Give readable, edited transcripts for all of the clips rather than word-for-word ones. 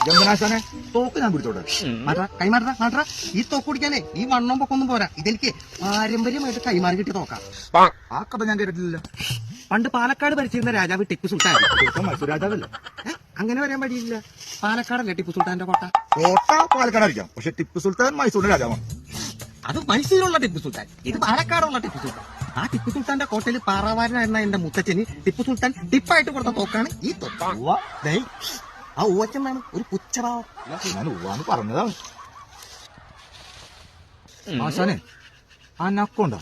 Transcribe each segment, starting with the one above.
ജമ്പനാശാനെ തോക്ക് ഞാൻ പിടിച്ചോട്ടെ. കൈമാറ ഈ തോക്ക് പിടിക്കാനേ ഈ വണ്ണം പൊക്കൊന്നും പോരാ. ഇതെനിക്ക് പാരമ്പര്യമായിട്ട് കൈമാറി കിട്ടി തോക്കാം. ആ കഥ ഞാൻ കേട്ടിട്ടില്ല. പണ്ട് പാലക്കാട് ഭരിച്ചിരുന്ന രാജാവ് ടിപ്പു സുൽത്താൻ. മൈസൂർ രാജാവല്ലേ? അങ്ങനെ വരാൻ വഴിയില്ല. പാലക്കാടല്ലേ ടിപ്പു സുൽത്താന്റെ കോട്ട? കോട്ട പാലക്കാടായിരിക്കാം, പക്ഷെ ടിപ്പു സുൽത്താൻ മൈസൂരിന്റെ രാജാവാണ്. അത് മൈസൂരിലുള്ള ടിപ്പു സുൽത്താൻ, ഇത് പാലക്കാടുള്ള ടിപ്പു സുൽത്താൻ. ആ ടിപ്പു സുൽത്താന്റെ കോട്ടയിൽ പാറാവാരനായിരുന്ന എന്റെ മുത്തച്ഛന് ടിപ്പു സുൽത്താൻ ടിപ്പായിട്ട് കൊടുത്ത തോക്കാണ് ഈ തോക്ക്. ആ ഊവച്ചെന്നാണ് ഒരു പുച്ഛഭാവം. ഞാൻ ഉവാന്ന് പറഞ്ഞതാണ്. ആശാനെ അനക്കൊണ്ടോ?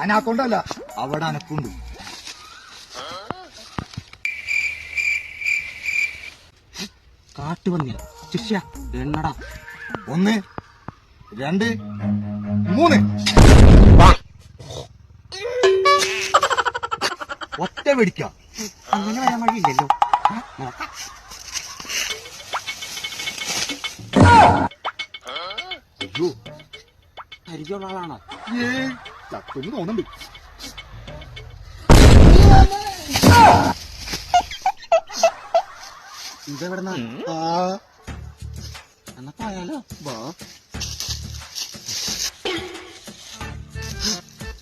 അനാക്കൊണ്ടല്ല, അവിടെ അനക്കുണ്ട്. കാട്ടുപന്നി ശിഷ്യ എണ്ണടാ. 1 2 3 ഒറ്റ വെടിക്ക. അങ്ങനെ വരാൻ വഴിയില്ലല്ലോ. അയ്യോ, പരിചയമുള്ള ആളാണോ? ചത്തൊന്ന് തോന്നുന്നുണ്ട്. ഇതെവിടുന്ന? എന്നാ പോയാലോ?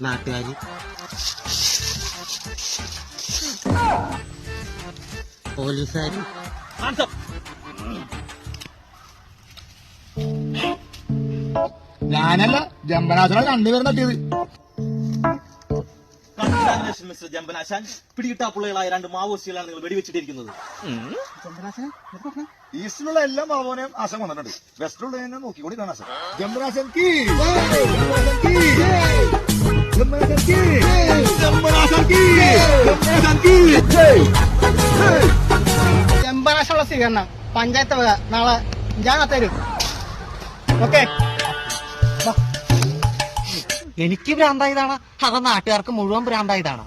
നാട്ടുകാര് പോലീസുകാര് ഞാനല്ല, ജമ്പനാശാനെ രണ്ടുപേരും തട്ടിയത്. മിസ്റ്റർ ജമ്പനാശാൻ, പിടികിട്ടാപ്പുള്ളികളായ 2 മാവോയിസ്റ്റുകളാണ് നിങ്ങൾ വെടിവെച്ചിട്ടിരിക്കുന്നത്. ഈസ്റ്റിലുള്ള എല്ലാ മാവോനെയും ആശം വന്നിട്ടുണ്ട്. വെസ്റ്റിലുള്ള തന്നെ നോക്കിക്കൊണ്ടിരിക്കണം ആശം. ജമ്പനാശൻ ചെമ്പനാശമുള്ള സ്വീകരണം പഞ്ചായത്ത് വക നാളെ ഞാൻ തരും. ഓക്കെ. എനിക്ക് ഭ്രാന്തായതാണ്, അത് നാട്ടുകാർക്ക് മുഴുവൻ ഭ്രാന്തായതാണ്.